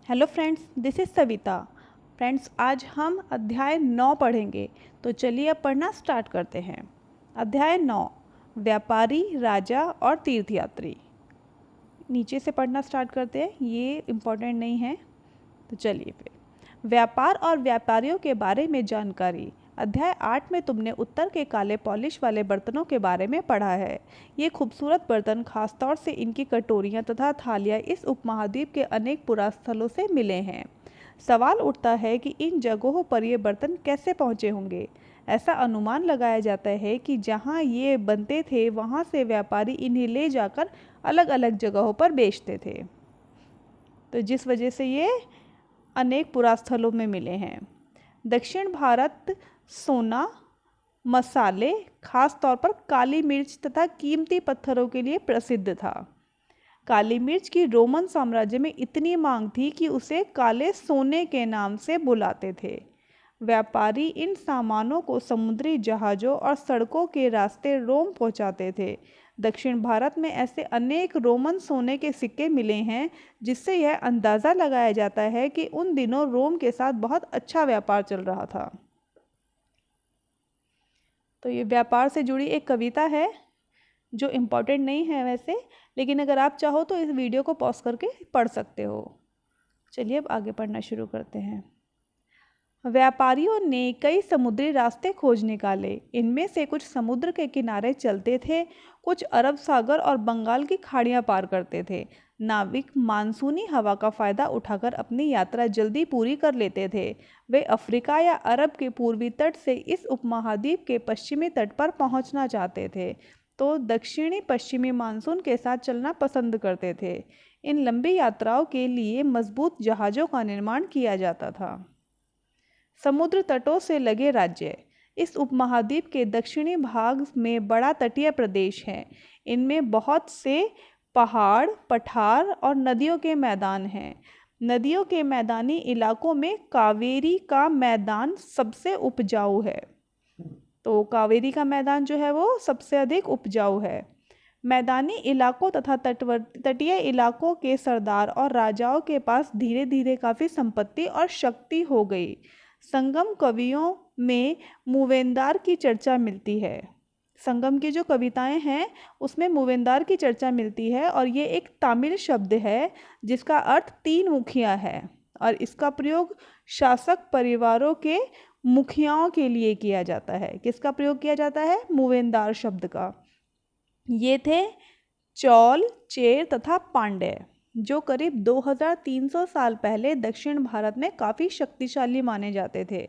Hello friends, this is Savita. Friends, आज हम अध्याय 9 पढ़ेंगे। तो चलिए अब पढ़ना स्टार्ट करते हैं। अध्याय 9, व्यापारी, राजा और तीर्थयात्री। नीचे से पढ़ना स्टार्ट करते हैं, ये इम्पोर्टेंट नहीं है। तो चलिए फिर। व्यापार और व्यापारियों के बारे में जानकारी। अध्याय 8 में तुमने उत्तर के काले पॉलिश वाले बर्तनों के बारे में पढ़ा है। ये खूबसूरत बर्तन, खासतौर से इनकी कटोरियाँ तथा थालियाँ, इस उपमहाद्वीप के अनेक पुरास्थलों से मिले हैं। सवाल उठता है कि इन जगहों पर ये बर्तन कैसे पहुँचे होंगे। ऐसा अनुमान लगाया जाता है कि जहाँ ये बनते थे वहाँ से व्यापारी इन्हें ले जाकर अलग अलग जगहों पर बेचते थे। तो जिस वजह से ये अनेक पुरास्थलों में मिले हैं। दक्षिण भारत सोना, मसाले, खास तौर पर काली मिर्च तथा कीमती पत्थरों के लिए प्रसिद्ध था। काली मिर्च की रोमन साम्राज्य में इतनी मांग थी कि उसे काले सोने के नाम से बुलाते थे। व्यापारी इन सामानों को समुद्री जहाज़ों और सड़कों के रास्ते रोम पहुंचाते थे। दक्षिण भारत में ऐसे अनेक रोमन सोने के सिक्के मिले हैं जिससे यह अंदाज़ा लगाया जाता है कि उन दिनों रोम के साथ बहुत अच्छा व्यापार चल रहा था। तो ये व्यापार से जुड़ी एक कविता है जो इम्पोर्टेंट नहीं है वैसे, लेकिन अगर आप चाहो तो इस वीडियो को पॉज करके पढ़ सकते हो। चलिए अब आगे पढ़ना शुरू करते हैं। व्यापारियों ने कई समुद्री रास्ते खोज निकाले। इनमें से कुछ समुद्र के किनारे चलते थे, कुछ अरब सागर और बंगाल की खाड़ियाँ पार करते थे। नाविक मानसूनी हवा का फ़ायदा उठाकर अपनी यात्रा जल्दी पूरी कर लेते थे। वे अफ्रीका या अरब के पूर्वी तट से इस उपमहाद्वीप के पश्चिमी तट पर पहुंचना चाहते थे, तो दक्षिणी पश्चिमी मानसून के साथ चलना पसंद करते थे। इन लंबी यात्राओं के लिए मजबूत जहाज़ों का निर्माण किया जाता था। समुद्र तटों से लगे राज्य। इस उपमहाद्वीप के दक्षिणी भाग में बड़ा तटीय प्रदेश है। इनमें बहुत से पहाड़, पठार और नदियों के मैदान हैं। नदियों के मैदानी इलाकों में कावेरी का मैदान सबसे उपजाऊ है। तो कावेरी का मैदान जो है वो सबसे अधिक उपजाऊ है। मैदानी इलाकों तथा तटीय इलाकों के सरदार और राजाओं के पास धीरे धीरे काफ़ी संपत्ति और शक्ति हो गई। संगम कवियों में मूवेंदार की चर्चा मिलती है। संगम की जो कविताएं हैं उसमें मूवेंदार की चर्चा मिलती है, और ये एक तमिल शब्द है जिसका अर्थ तीन मुखिया है, और इसका प्रयोग शासक परिवारों के मुखियाओं के लिए किया जाता है। किसका प्रयोग किया जाता है? मूवेंदार शब्द का। ये थे चौल, चेर तथा पांड्य, जो करीब 2300 साल पहले दक्षिण भारत में काफ़ी शक्तिशाली माने जाते थे।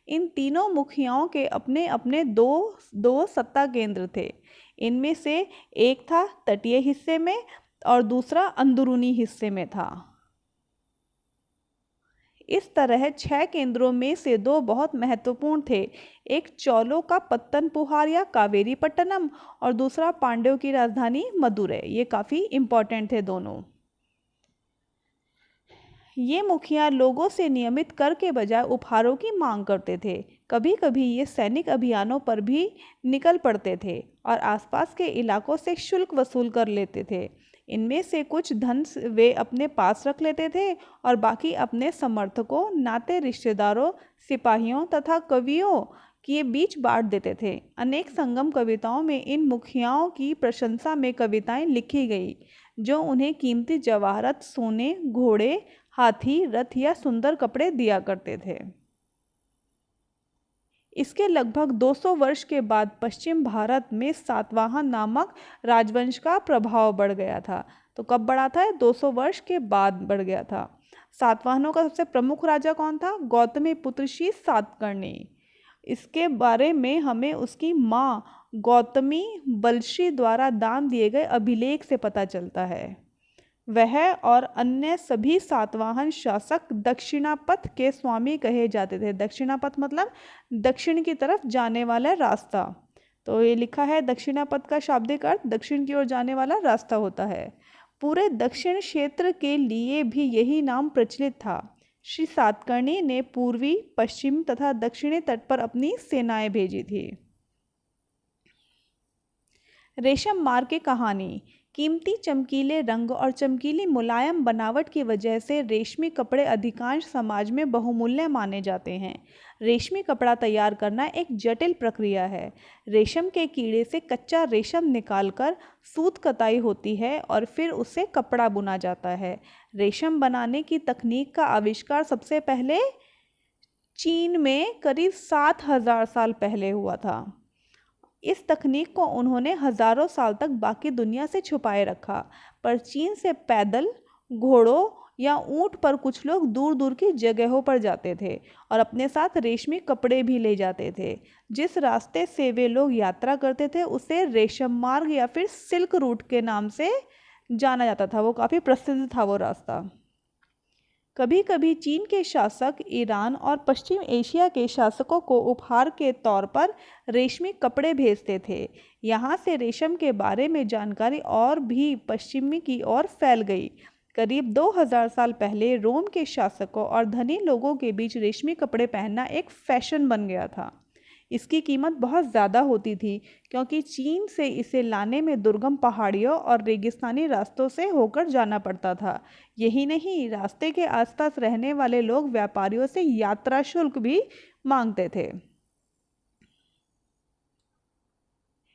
इन तीनों मुखियाओं के अपने अपने दो दो सत्ता केंद्र थे। इनमें से एक था तटीय हिस्से में और दूसरा अंदरूनी हिस्से में था। इस तरह 6 केंद्रों में से 2 बहुत महत्वपूर्ण थे। एक चौलों का पत्तनपुहार या कावेरीपट्टनम, और दूसरा पांड्यों की राजधानी मदुरै। ये काफ़ी इम्पोर्टेंट थे दोनों। ये मुखिया लोगों से नियमित कर के बजाय उपहारों की मांग करते थे। कभी कभी ये सैनिक अभियानों पर भी निकल पड़ते थे और आसपास के इलाकों से शुल्क वसूल कर लेते थे। इनमें से कुछ धन वे अपने पास रख लेते थे और बाकी अपने समर्थकों, नाते रिश्तेदारों, सिपाहियों तथा कवियों के बीच बांट देते थे। अनेक संगम कविताओं में इन मुखियाओं की प्रशंसा में कविताएं लिखी गई, जो उन्हें कीमती जवाहरात, सोने, घोड़े, हाथी, रथ या सुंदर कपड़े दिया करते थे। इसके लगभग 200 वर्ष के बाद पश्चिम भारत में सातवाहन नामक राजवंश का प्रभाव बढ़ गया था। तो कब बढ़ा था? 200 वर्ष के बाद बढ़ गया था। सातवाहनों का सबसे प्रमुख राजा कौन था? गौतमी पुत्र श्री सातकर्णी। इसके बारे में हमें उसकी माँ गौतमी बलश्री द्वारा दान दिए गए अभिलेख से पता चलता है। वह और अन्य सभी सातवाहन शासक दक्षिणापथ के स्वामी कहे जाते थे। दक्षिणापथ मतलब दक्षिण की तरफ जाने वाला रास्ता। तो ये लिखा है दक्षिणापथ का शाब्दिक अर्थ दक्षिण की ओर जाने वाला रास्ता होता है। पूरे दक्षिण क्षेत्र के लिए भी यही नाम प्रचलित था। श्री सातकर्णी ने पूर्वी, पश्चिम तथा दक्षिणी तट पर अपनी सेनाएं भेजी थी। रेशम मार्ग की कहानी। कीमती चमकीले रंग और चमकीली मुलायम बनावट की वजह से रेशमी कपड़े अधिकांश समाज में बहुमूल्य माने जाते हैं। रेशमी कपड़ा तैयार करना एक जटिल प्रक्रिया है। रेशम के कीड़े से कच्चा रेशम निकालकर सूत कताई होती है और फिर उससे कपड़ा बुना जाता है। रेशम बनाने की तकनीक का आविष्कार सबसे पहले चीन में करीब 7,000 साल पहले हुआ था। इस तकनीक को उन्होंने हजारों साल तक बाकी दुनिया से छुपाए रखा, पर चीन से पैदल, घोड़ों या ऊंट पर कुछ लोग दूर दूर की जगहों पर जाते थे और अपने साथ रेशमी कपड़े भी ले जाते थे। जिस रास्ते से वे लोग यात्रा करते थे उसे रेशम मार्ग या फिर सिल्क रूट के नाम से जाना जाता था। वो काफ़ी प्रसिद्ध था वो रास्ता। कभी कभी चीन के शासक ईरान और पश्चिम एशिया के शासकों को उपहार के तौर पर रेशमी कपड़े भेजते थे। यहाँ से रेशम के बारे में जानकारी और भी पश्चिमी की ओर फैल गई। करीब 2000 साल पहले रोम के शासकों और धनी लोगों के बीच रेशमी कपड़े पहनना एक फैशन बन गया था। इसकी कीमत बहुत ज़्यादा होती थी क्योंकि चीन से इसे लाने में दुर्गम पहाड़ियों और रेगिस्तानी रास्तों से होकर जाना पड़ता था। यही नहीं, रास्ते के आसपास रहने वाले लोग व्यापारियों से यात्रा शुल्क भी मांगते थे।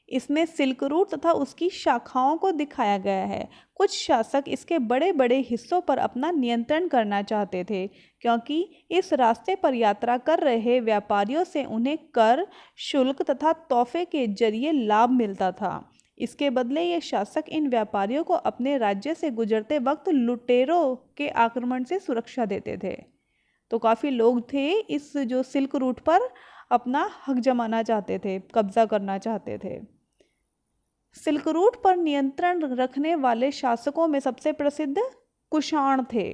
इसमें सिल्क रूट तथा उसकी शाखाओं को दिखाया गया है। कुछ शासक इसके बड़े बड़े हिस्सों पर अपना नियंत्रण करना चाहते थे क्योंकि इस रास्ते पर यात्रा कर रहे व्यापारियों से उन्हें कर, शुल्क तथा तोहफे के जरिए लाभ मिलता था। इसके बदले ये शासक इन व्यापारियों को अपने राज्य से गुजरते वक्त लुटेरों के आक्रमण से सुरक्षा देते थे। तो काफ़ी लोग थे इस जो सिल्क रूट पर अपना हक जमाना चाहते थे, कब्जा करना चाहते थे। सिल्क रूट पर नियंत्रण रखने वाले शासकों में सबसे प्रसिद्ध कुषाण थे।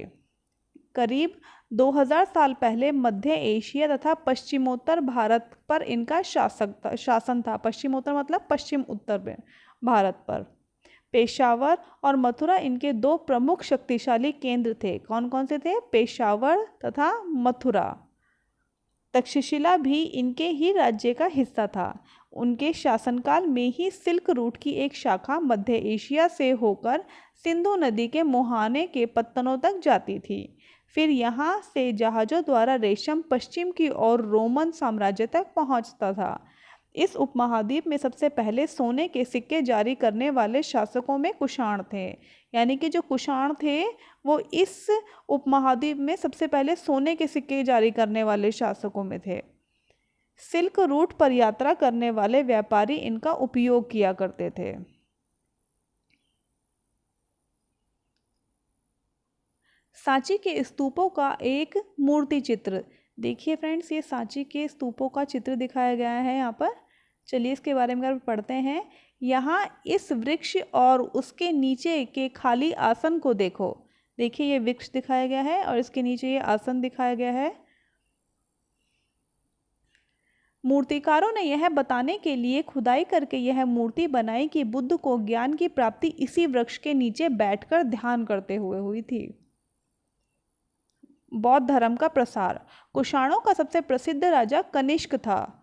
करीब 2000 साल पहले मध्य एशिया तथा पश्चिमोत्तर भारत पर इनका शासन था। पश्चिमोत्तर मतलब पश्चिम उत्तर में भारत पर। पेशावर और मथुरा इनके दो प्रमुख शक्तिशाली केंद्र थे। कौन कौन से थे? पेशावर तथा मथुरा। तक्षशिला भी इनके ही राज्य का हिस्सा था। उनके शासनकाल में ही सिल्क रूट की एक शाखा मध्य एशिया से होकर सिंधु नदी के मुहाने के पत्तनों तक जाती थी। फिर यहाँ से जहाज़ों द्वारा रेशम पश्चिम की ओर रोमन साम्राज्य तक पहुँचता था। इस उपमहाद्वीप में सबसे पहले सोने के सिक्के जारी करने वाले शासकों में कुषाण थे। यानी कि जो कुषाण थे वो इस उपमहाद्वीप में सबसे पहले सोने के सिक्के जारी करने वाले शासकों में थे। सिल्क रूट पर यात्रा करने वाले व्यापारी इनका उपयोग किया करते थे। सांची के स्तूपों का एक मूर्ति चित्र। देखिए फ्रेंड्स, ये सांची के स्तूपों का चित्र दिखाया गया है यहाँ पर। चलिए इसके बारे में पढ़ते हैं। यहाँ इस वृक्ष और उसके नीचे के खाली आसन को देखो। देखिए ये वृक्ष दिखाया गया है और इसके नीचे ये आसन दिखाया गया है। मूर्तिकारों ने यह बताने के लिए खुदाई करके यह मूर्ति बनाई कि बुद्ध को ज्ञान की प्राप्ति इसी वृक्ष के नीचे बैठकर ध्यान करते हुए हुई थी। बौद्ध धर्म का प्रसार। कुषाणों का सबसे प्रसिद्ध राजा कनिष्क था।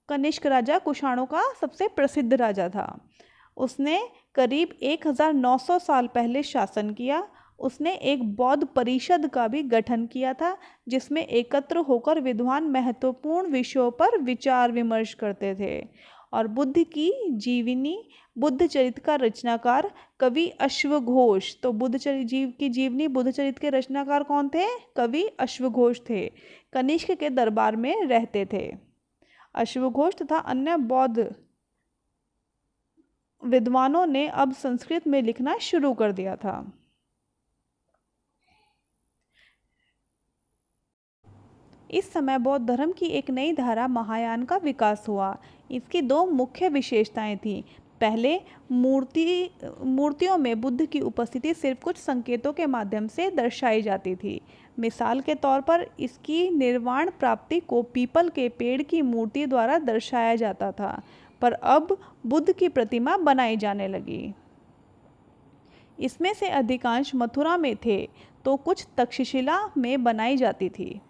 कनिष्क राजा कुषाणों का सबसे प्रसिद्ध राजा था। उसने करीब 1900 साल पहले शासन किया। उसने एक बौद्ध परिषद का भी गठन किया था जिसमें एकत्र होकर विद्वान महत्वपूर्ण विषयों पर विचार विमर्श करते थे। और बुद्ध की जीवनी, बुद्ध चरित्र का रचनाकार कवि अश्वघोष। तो बुद्ध की जीवनी, बुद्ध चरित्र के रचनाकार कौन थे? कवि अश्वघोष थे। कनिष्क के दरबार में रहते थे। अश्वघोष तथा अन्य बौद्ध विद्वानों ने अब संस्कृत में लिखना शुरू कर दिया था। इस समय बौद्ध धर्म की एक नई धारा महायान का विकास हुआ। इसकी दो मुख्य विशेषताएं थीं। पहले, मूर्तियों में बुद्ध की उपस्थिति सिर्फ कुछ संकेतों के माध्यम से दर्शाई जाती थी। मिसाल के तौर पर इसकी निर्वाण प्राप्ति को पीपल के पेड़ की मूर्ति द्वारा दर्शाया जाता था, पर अब बुद्ध की प्रतिमा बनाई जाने लगी। इसमें से अधिकांश मथुरा में थे तो कुछ तक्षशिला में बनाई जाती थी।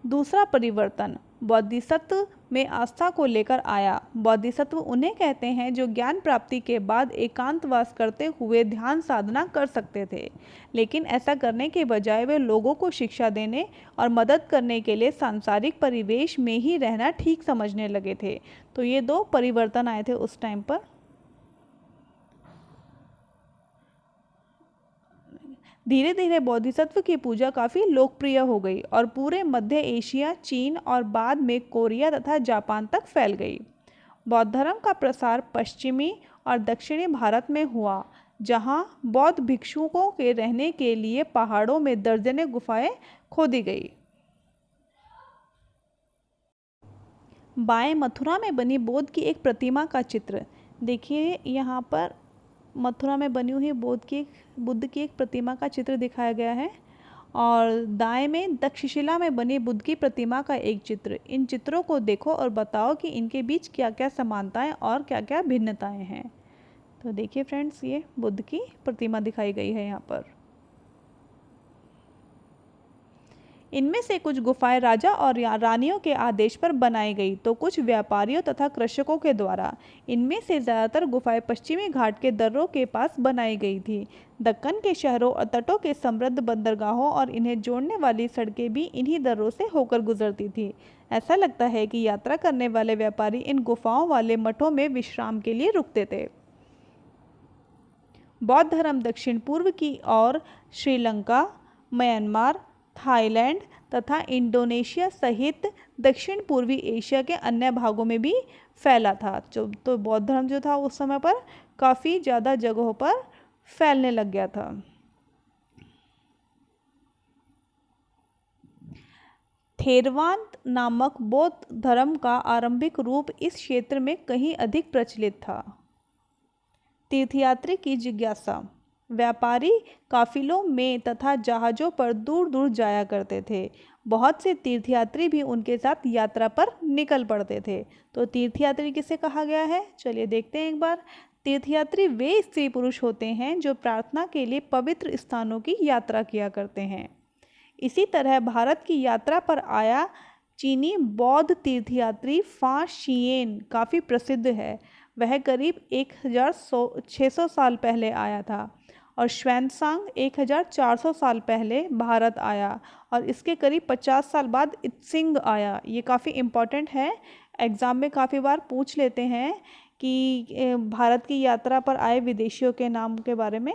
दूसरा परिवर्तन, बोधिसत्व में आस्था को लेकर आया। बोधिसत्व उन्हें कहते हैं जो ज्ञान प्राप्ति के बाद एकांतवास करते हुए ध्यान साधना कर सकते थे, लेकिन ऐसा करने के बजाय वे लोगों को शिक्षा देने और मदद करने के लिए सांसारिक परिवेश में ही रहना ठीक समझने लगे थे। तो ये दो परिवर्तन आए थे उस टाइम पर। धीरे धीरे बोधिसत्व की पूजा काफ़ी लोकप्रिय हो गई और पूरे मध्य एशिया, चीन और बाद में कोरिया तथा जापान तक फैल गई। बौद्ध धर्म का प्रसार पश्चिमी और दक्षिणी भारत में हुआ, जहां बौद्ध भिक्षुओं के रहने के लिए पहाड़ों में दर्जनें गुफाएं खोदी गई। बाएं मथुरा में बनी बुद्ध की एक प्रतिमा का चित्र देखिए। यहाँ पर मथुरा में बनी हुई बुद्ध की एक प्रतिमा का चित्र दिखाया गया है और दाएं में तक्षशिला में बनी बुद्ध की प्रतिमा का एक चित्र। इन चित्रों को देखो और बताओ कि इनके बीच क्या क्या समानताएं और क्या क्या भिन्नताएं हैं। तो देखिए फ्रेंड्स, ये बुद्ध की प्रतिमा दिखाई गई है यहाँ पर। इनमें से कुछ गुफाएं राजा और रानियों के आदेश पर बनाई गई तो कुछ व्यापारियों तथा कृषकों के द्वारा। इनमें से ज़्यादातर गुफाएं पश्चिमी घाट के दर्रों के पास बनाई गई थी। दक्कन के शहरों और तटों के समृद्ध बंदरगाहों और इन्हें जोड़ने वाली सड़कें भी इन्हीं दर्रों से होकर गुजरती थी। ऐसा लगता है कि यात्रा करने वाले व्यापारी इन गुफाओं वाले मठों में विश्राम के लिए रुकते थे। बौद्ध धर्म दक्षिण पूर्व की ओर श्रीलंका, म्यांमार, थाईलैंड तथा इंडोनेशिया सहित दक्षिण पूर्वी एशिया के अन्य भागों में भी फैला था। तो बौद्ध धर्म जो था उस समय पर काफ़ी ज़्यादा जगहों पर फैलने लग गया था। थेरवाद नामक बौद्ध धर्म का आरंभिक रूप इस क्षेत्र में कहीं अधिक प्रचलित था। तीर्थयात्री की जिज्ञासा। व्यापारी काफिलों में तथा जहाज़ों पर दूर दूर जाया करते थे। बहुत से तीर्थयात्री भी उनके साथ यात्रा पर निकल पड़ते थे। तो तीर्थयात्री किसे कहा गया है, चलिए देखते हैं एक बार। तीर्थयात्री वे स्त्री पुरुष होते हैं जो प्रार्थना के लिए पवित्र स्थानों की यात्रा किया करते हैं। इसी तरह भारत की यात्रा पर आया चीनी बौद्ध तीर्थयात्री फा शियेन काफ़ी प्रसिद्ध है। वह करीब 1600 साल पहले आया था और श्वेनसांग 1400 साल पहले भारत आया और इसके करीब 50 साल बाद इत्सिंग आया। ये काफ़ी इम्पॉर्टेंट है, एग्ज़ाम में काफ़ी बार पूछ लेते हैं कि भारत की यात्रा पर आए विदेशियों के नाम के बारे में,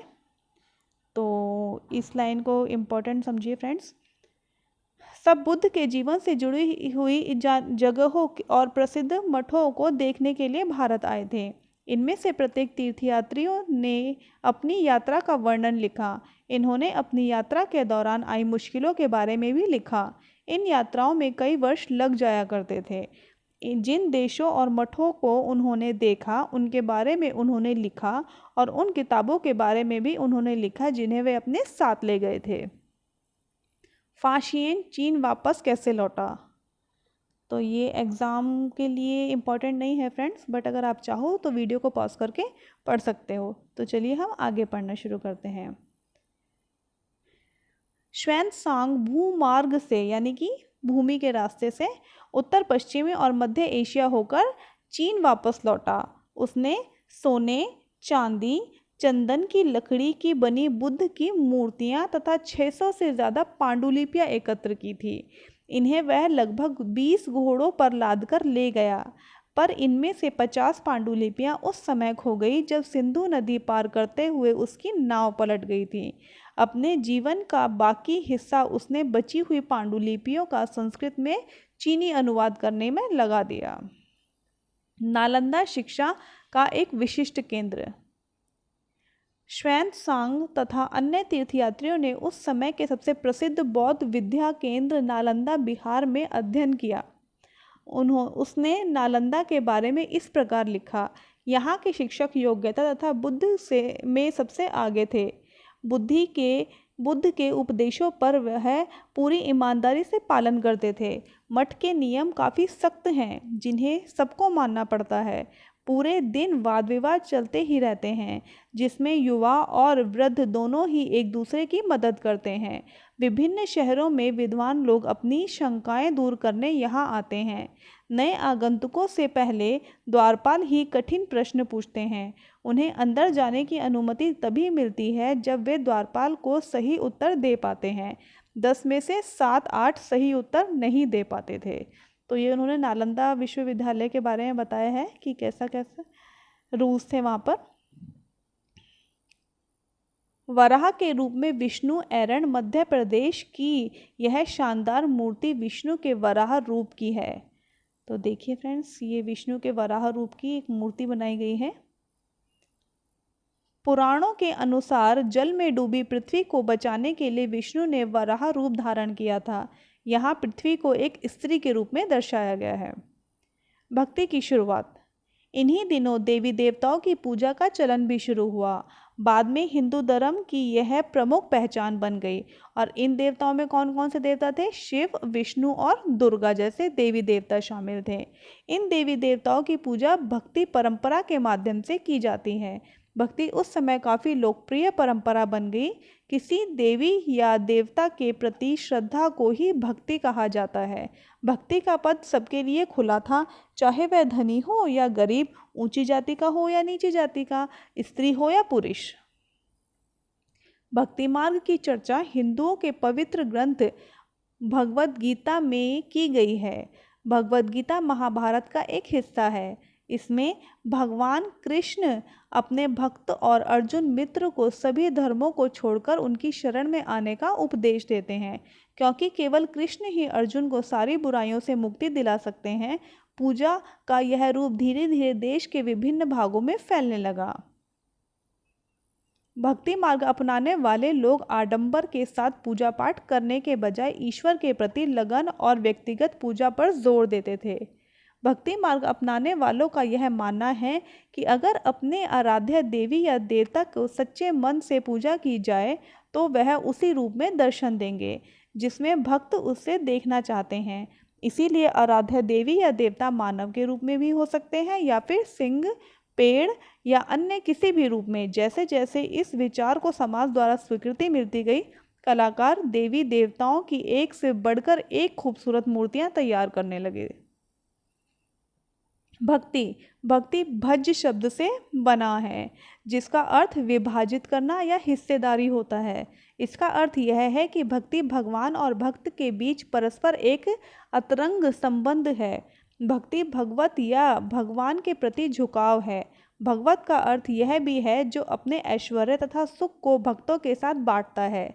तो इस लाइन को इम्पॉर्टेंट समझिए फ्रेंड्स। सब बुद्ध के जीवन से जुड़ी हुई जगहों और प्रसिद्ध मठों को देखने के लिए भारत आए थे। इनमें से प्रत्येक तीर्थयात्रियों ने अपनी यात्रा का वर्णन लिखा। इन्होंने अपनी यात्रा के दौरान आई मुश्किलों के बारे में भी लिखा। इन यात्राओं में कई वर्ष लग जाया करते थे। जिन देशों और मठों को उन्होंने देखा उनके बारे में उन्होंने लिखा और उन किताबों के बारे में भी उन्होंने लिखा जिन्हें वे अपने साथ ले गए थे। फा शियेन चीन वापस कैसे लौटा, तो ये एग्ज़ाम के लिए इम्पॉर्टेंट नहीं है फ्रेंड्स, बट अगर आप चाहो तो वीडियो को पॉज करके पढ़ सकते हो। तो चलिए हम आगे पढ़ना शुरू करते हैं। श्वेनसांग भूमार्ग से यानी कि भूमि के रास्ते से उत्तर पश्चिमी और मध्य एशिया होकर चीन वापस लौटा। उसने सोने, चांदी, चंदन की लकड़ी की बनी बुद्ध की मूर्तियां तथा 600 से ज़्यादा पांडुलिपियां एकत्र की थी। इन्हें वह लगभग 20 घोड़ों पर लादकर ले गया, पर इनमें से 50 पांडुलिपियां उस समय खो गई जब सिंधु नदी पार करते हुए उसकी नाव पलट गई थी। अपने जीवन का बाकी हिस्सा उसने बची हुई पांडुलिपियों का संस्कृत में चीनी अनुवाद करने में लगा दिया। नालंदा शिक्षा का एक विशिष्ट केंद्र। श्वेनसांग तथा अन्य तीर्थयात्रियों ने उस समय के सबसे प्रसिद्ध बौद्ध विद्या केंद्र नालंदा बिहार में अध्ययन किया। उसने नालंदा के बारे में इस प्रकार लिखा, यहाँ के शिक्षक योग्यता तथा बुद्ध में सबसे आगे थे। बुद्ध के उपदेशों पर वह पूरी ईमानदारी से पालन करते थे। मठ के नियम काफ़ी सख्त हैं जिन्हें सबको मानना पड़ता है। पूरे दिन वाद विवाद चलते ही रहते हैं, जिसमें युवा और वृद्ध दोनों ही एक दूसरे की मदद करते हैं। विभिन्न शहरों में विद्वान लोग अपनी शंकाएं दूर करने यहाँ आते हैं। नए आगंतुकों से पहले द्वारपाल ही कठिन प्रश्न पूछते हैं। उन्हें अंदर जाने की अनुमति तभी मिलती है जब वे द्वारपाल को सही उत्तर दे पाते हैं। 10 में से 7-8 सही उत्तर नहीं दे पाते थे। तो ये उन्होंने नालंदा विश्वविद्यालय के बारे में बताया है कि कैसा कैसा रूल्स थे वहाँ पर। वराह के रूप में विष्णु ऐरण मध्य प्रदेश की यह शानदार मूर्ति विष्णु के वराह रूप की है। तो देखिए फ्रेंड्स, ये विष्णु के वराह रूप की एक मूर्ति बनाई गई है। पुराणों के अनुसार जल में डूबी पृथ्वी को बचाने के लिए विष्णु ने वराह रूप धारण किया था। यहाँ पृथ्वी को एक स्त्री के रूप में दर्शाया गया है। भक्ति की शुरुआत। इन्हीं दिनों देवी देवताओं की पूजा का चलन भी शुरू हुआ। बाद में हिंदू धर्म की यह प्रमुख पहचान बन गई। और इन देवताओं में कौन कौन से देवता थे? शिव, विष्णु और दुर्गा जैसे देवी देवता शामिल थे। इन देवी देवताओं की पूजा भक्ति परंपरा के माध्यम से की जाती है। भक्ति उस समय काफ़ी लोकप्रिय परंपरा बन गई। किसी देवी या देवता के प्रति श्रद्धा को ही भक्ति कहा जाता है। भक्ति का पद सबके लिए खुला था, चाहे वह धनी हो या गरीब, ऊंची जाति का हो या नीची जाति का, स्त्री हो या पुरुष। भक्ति मार्ग की चर्चा हिंदुओं के पवित्र ग्रंथ भगवद गीता में की गई है। भगवद गीता महाभारत का एक हिस्सा है। इसमें भगवान कृष्ण अपने भक्त और अर्जुन मित्र को सभी धर्मों को छोड़कर उनकी शरण में आने का उपदेश देते हैं, क्योंकि केवल कृष्ण ही अर्जुन को सारी बुराइयों से मुक्ति दिला सकते हैं। पूजा का यह रूप धीरे धीरे देश के विभिन्न भागों में फैलने लगा। भक्ति मार्ग अपनाने वाले लोग आडंबर के साथ पूजा पाठ करने के बजाय ईश्वर के प्रति लगन और व्यक्तिगत पूजा पर जोर देते थे। भक्ति मार्ग अपनाने वालों का यह मानना है कि अगर अपने आराध्य देवी या देवता को सच्चे मन से पूजा की जाए तो वह उसी रूप में दर्शन देंगे जिसमें भक्त उससे देखना चाहते हैं। इसीलिए आराध्य देवी या देवता मानव के रूप में भी हो सकते हैं या फिर सिंह, पेड़ या अन्य किसी भी रूप में। जैसे जैसे इस विचार को समाज द्वारा स्वीकृति मिलती गई, कलाकार देवी देवताओं की एक से बढ़कर एक खूबसूरत मूर्तियां तैयार करने लगे। भक्ति भज शब्द से बना है, जिसका अर्थ विभाजित करना या हिस्सेदारी होता है। इसका अर्थ यह है कि भक्ति भगवान और भक्त के बीच परस्पर एक अंतरंग संबंध है। भक्ति भगवत या भगवान के प्रति झुकाव है। भगवत का अर्थ यह भी है जो अपने ऐश्वर्य तथा सुख को भक्तों के साथ बांटता है।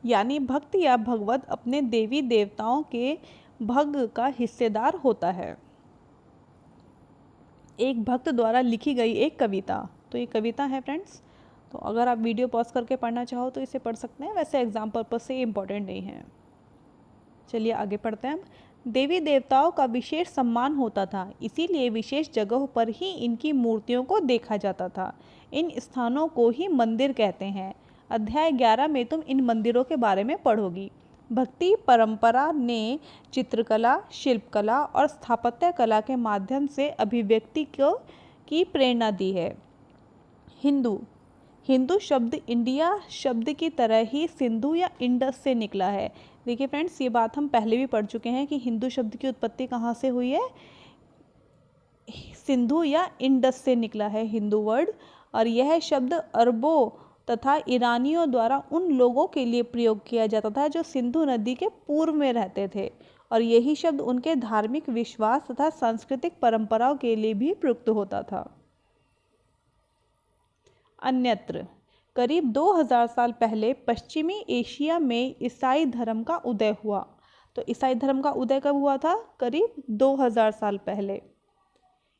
यानी भक्त या भगवत अपने देवी देवताओं के भाग्य का हिस्सेदार होता है। एक भक्त द्वारा लिखी गई एक कविता। तो ये कविता है फ्रेंड्स, तो अगर आप वीडियो पॉज करके पढ़ना चाहो तो इसे पढ़ सकते हैं, वैसे एग्जाम पर्पज से इम्पोर्टेंट नहीं है। चलिए आगे पढ़ते हैं। देवी देवताओं का विशेष सम्मान होता था, इसीलिए विशेष जगहों पर ही इनकी मूर्तियों को देखा जाता था। इन स्थानों को ही मंदिर कहते हैं। अध्याय 11 में तुम इन मंदिरों के बारे में पढ़ोगी। भक्ति परंपरा ने चित्रकला, शिल्पकला और स्थापत्य कला के माध्यम से अभिव्यक्ति की प्रेरणा दी है। हिंदू शब्द इंडिया शब्द की तरह ही सिंधु या इंडस से निकला है। देखिए फ्रेंड्स, ये बात हम पहले भी पढ़ चुके हैं कि हिंदू शब्द की उत्पत्ति कहाँ से हुई है। सिंधु या इंडस से निकला है हिंदू वर्ड, और यह शब्द अरबों तथा ईरानियों द्वारा उन लोगों के लिए प्रयोग किया जाता था जो सिंधु नदी के पूर्व में रहते थे, और यही शब्द उनके धार्मिक विश्वास तथा सांस्कृतिक परंपराओं के लिए भी प्रयुक्त होता था। अन्यत्र करीब 2000 साल पहले पश्चिमी एशिया में ईसाई धर्म का उदय हुआ। तो ईसाई धर्म का उदय कब हुआ था? करीब 2000 साल पहले।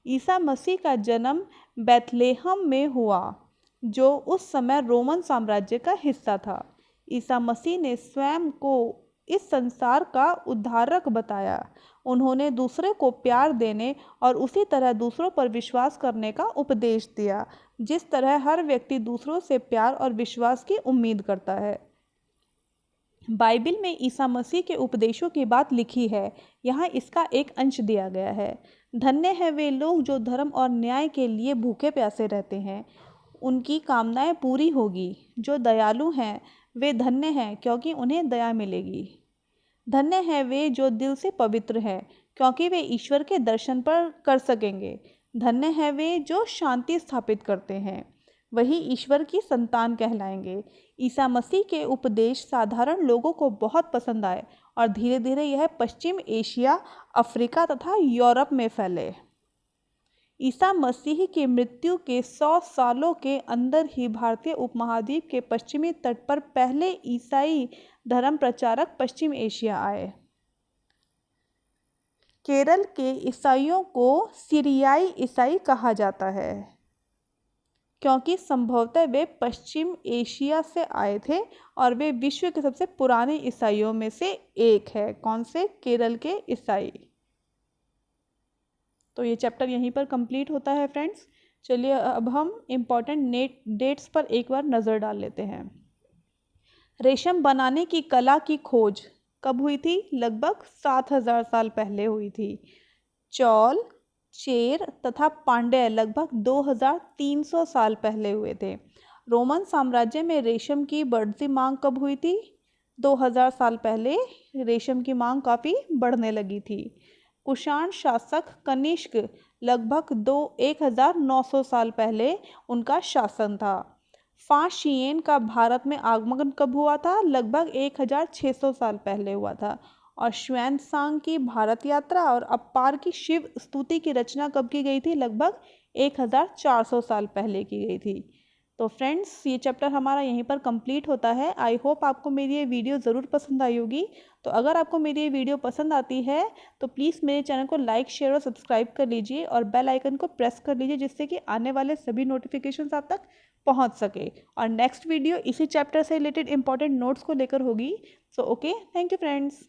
ईसा मसीह का जन्म बैथलेहम में हुआ, जो उस समय रोमन साम्राज्य का हिस्सा था। ईसा मसीह ने स्वयं को इस संसार का उद्धारक बताया। उन्होंने दूसरे को प्यार देने और उसी तरह दूसरों पर विश्वास करने का उपदेश दिया, जिस तरह हर व्यक्ति दूसरों से प्यार और विश्वास की उम्मीद करता है। बाइबिल में ईसा मसीह के उपदेशों की बात लिखी है। यहाँ इसका एक अंश दिया गया है। धन्य है वे लोग जो धर्म और न्याय के लिए भूखे प्यासे रहते हैं, उनकी कामनाएं पूरी होगी। जो दयालु हैं वे धन्य हैं, क्योंकि उन्हें दया मिलेगी। धन्य है वे जो दिल से पवित्र हैं, क्योंकि वे ईश्वर के दर्शन पर कर सकेंगे। धन्य है वे जो शांति स्थापित करते हैं, वही ईश्वर की संतान कहलाएंगे। ईसा मसीह के उपदेश साधारण लोगों को बहुत पसंद आए और धीरे धीरे यह पश्चिम एशिया, अफ्रीका तथा यूरोप में फैले। ईसा मसीह की मृत्यु के 100 सालों के अंदर ही भारतीय उपमहाद्वीप के पश्चिमी तट पर पहले ईसाई धर्म प्रचारक पश्चिम एशिया आए। केरल के ईसाइयों को सीरियाई ईसाई कहा जाता है, क्योंकि संभवतः वे पश्चिम एशिया से आए थे और वे विश्व के सबसे पुराने ईसाइयों में से एक है। कौन से? केरल के ईसाई। तो ये चैप्टर यहीं पर कंप्लीट होता है फ्रेंड्स। चलिए अब हम इम्पॉर्टेंट डेट्स पर एक बार नज़र डाल लेते हैं। रेशम बनाने की कला की खोज कब हुई थी? लगभग 7000 साल पहले हुई थी। चौल, चेर तथा पांड्य लगभग 2300 साल पहले हुए थे। रोमन साम्राज्य में रेशम की बढ़ती मांग कब हुई थी? 2000 साल पहले रेशम की मांग काफ़ी बढ़ने लगी थी। कुषाण शासक कनिष्क लगभग 1900 साल पहले उनका शासन था। फाशियन का भारत में आगमन कब हुआ था? लगभग 1600 साल पहले हुआ था। और श्वेनसांग की भारत यात्रा और अपार की शिव स्तुति की रचना कब की गई थी? लगभग 1400 साल पहले की गई थी। तो फ्रेंड्स ये चैप्टर हमारा यहीं पर कंप्लीट होता है। आई होप आपको मेरी ये वीडियो ज़रूर पसंद आई होगी। तो अगर आपको मेरी ये वीडियो पसंद आती है तो प्लीज़ मेरे चैनल को लाइक, शेयर और सब्सक्राइब कर लीजिए और बेल आइकन को प्रेस कर लीजिए, जिससे कि आने वाले सभी नोटिफिकेशंस आप तक पहुंच सके। और नेक्स्ट वीडियो इसी चैप्टर से रिलेटेड इंपॉर्टेंट नोट्स को लेकर होगी। So okay, thank you friends.